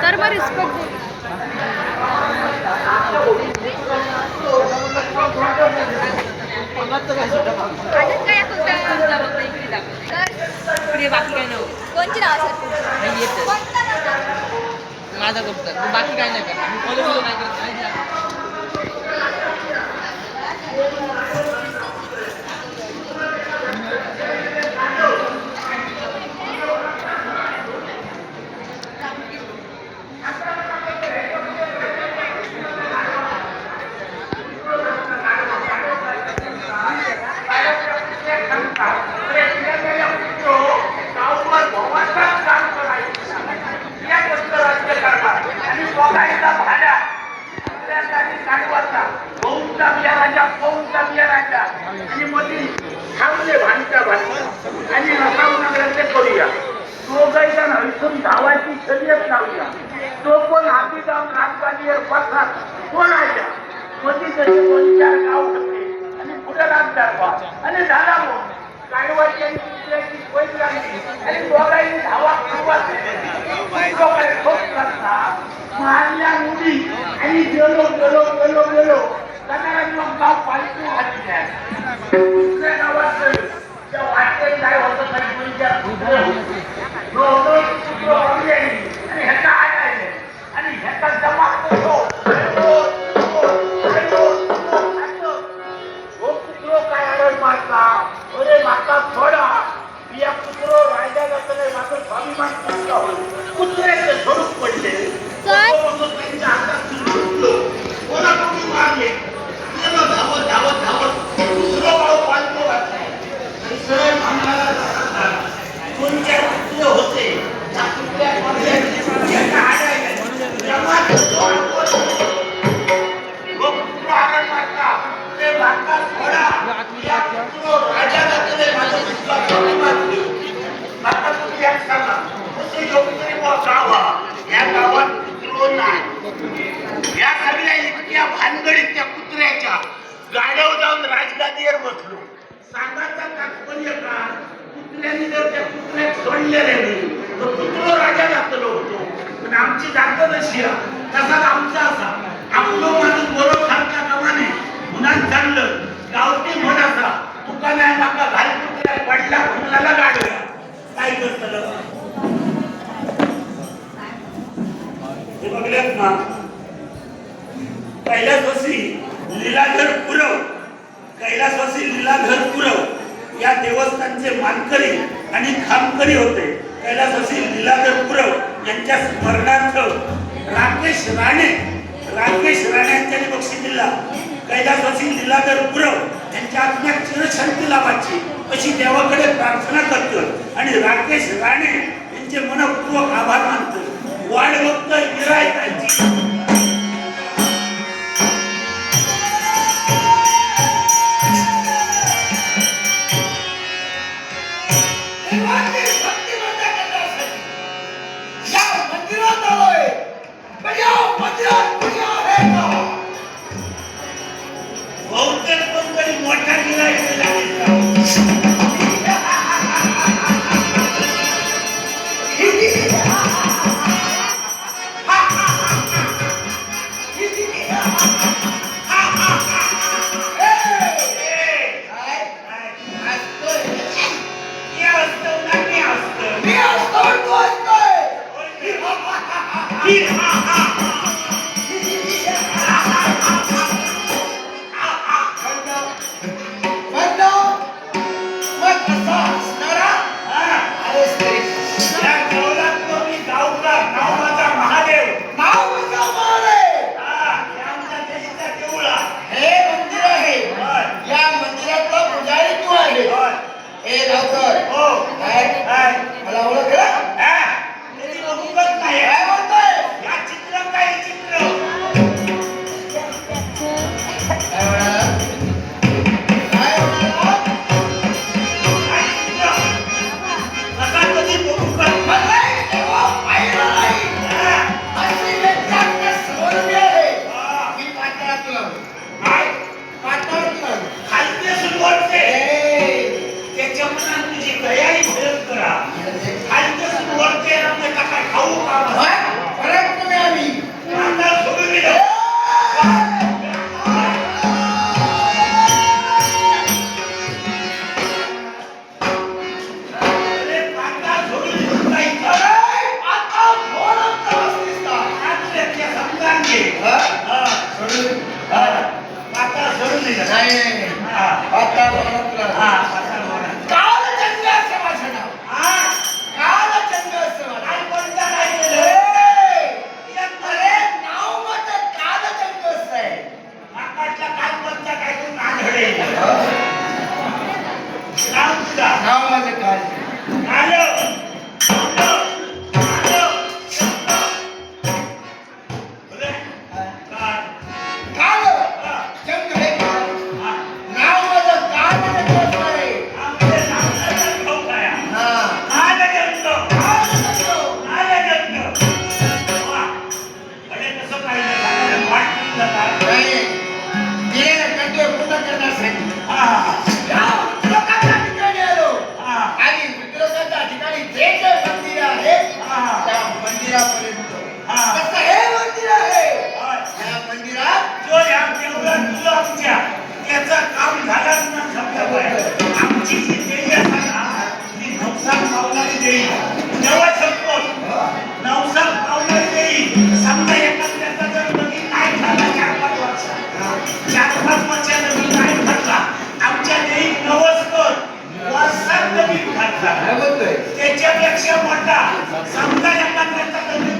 तर मग रिस्पेक्ट बाकी काय नाही कोणची नाव माझा करतो बाकी काय नाही करत धावाची शर्यत लावूया तो पण हाती जाऊन राजबाजीवर बसणार कोण आहे मध्ये तरी 2-4 गाव होते आणि पुढे लागणार आणि झाला मग काळवाची कुत्र्याची सोय लागली आणि दोघांनी धावा सुरुवात मारल्या मुली आणि गेलो गेलो गेलो गेलो मग गाव पालखी घातल्या दुसऱ्या गावात त्या वाटेत काय होतं आणि ह्याचा आय आणि ह्याचा जमा करतो काय आडळ मारता अरे माता थोडा या कुत्रो राजा जातले माझं स्वाभिमान कुत्र्याचे स्वरूप पडले त्यांच्या हातात कोणाकडून मारले धावत धावत धावत दुसरं गाव पालतो घातले सरळ मागणारा कोणत्या कुत्रे होते त्या कुत्र्यामध्ये या सगळ्या इतक्या भानगडीत त्या कुत्र्याच्या गाड्यावर जाऊन राजगादीवर बसलो सांगायचा तात्पर्य का कुत्र्याने जर त्या कुत्र्यात सोडलेले तर कुत्रो राजा जातलो होतो पण आमची जात नशी तसाच आमचा असा आपलो माणूस बरोबर सारख्या कामाने मुलांत चाललं गावठी म्हण असा तुका नाही माका घाल कुत्र्या पडला मुलाला गाडूया काय करतलं हे बघल्यात ना कैलासवासी लीलाधर पुरव या देवस्थानचे मानकरी आणि खामकरी होते. कैलासवासी लीलाधर पुरव यांच्या स्मरणार्थ राकेश राणे यांनी बक्षीस दिला. कैलासवासी लीलाधर पुरव यांच्या आत्म्यात चिरशांती लाभाची अशी देवाकडे प्रार्थना करतो आणि राकेश राणे यांचे मनपूर्वक आभार मानतो. वाढ बघतोय गिरायकांची बहुतेक कोणतरी मोठा गिरायक पाहू का होय? परत तुम्ही आम्ही कांदा सोडून दिलं अरे कांदा सोडून दिलं नाही अरे, आता बोलत नसतीस का? कांद्याच्या समजान घे हा? हा सोडून. हा. कांदा सोडून दिलं नाही, नाही, नाही. हा आता बोलत राहा. हा कांदा बोला कालचंद्र असं माझं नाव. हा कालचंद्र असं माझं. काय कोणता काय केलं ए, अरे, नाव माझं कालचंद्र असं आहे. आकाशला काय कोणता काय तू नांदडे नाव तुझा नाव माझं काल. आलो आलो आलो बोले काय काल. हा चंद्र हे काल. हा नाव माझं कालचंद्र असं आहे. आमचे नामचा ठाऊक आहे हा. कालचंद्र कालचंद्र. कालचंद्र वा अरे कसं पाहिलं साधारण वाट तुला काय नाही, दिलेलं कर्तव्य पूर्ण करण्यासाठी हा या उद्योगाच्या ठिकाणी आलो. हा आणि उद्योगाच्या ठिकाणी जे जे मंदिर आहे हा त्या मंदिरापर्यंत हा. तसं हे मंदिर आहे. हा या मंदिरात जो या देवळात तुला आमच्या त्याचं काम झालंच ना समजा आमची जी देवी असतात ना ती नवसात पावणारी देवी तेव्हा संपत नवसात पावणारी देवी समजा एखाद्याचा जर नदी नाही झाला 4-5 वर्ष 4-5 वर्षानं नदी नाही घडला आमच्या देवी नवसकर वर्षात नदी घडला बोलतोय. त्याच्यापेक्षा मोठा समजा एखाद्याचा नदी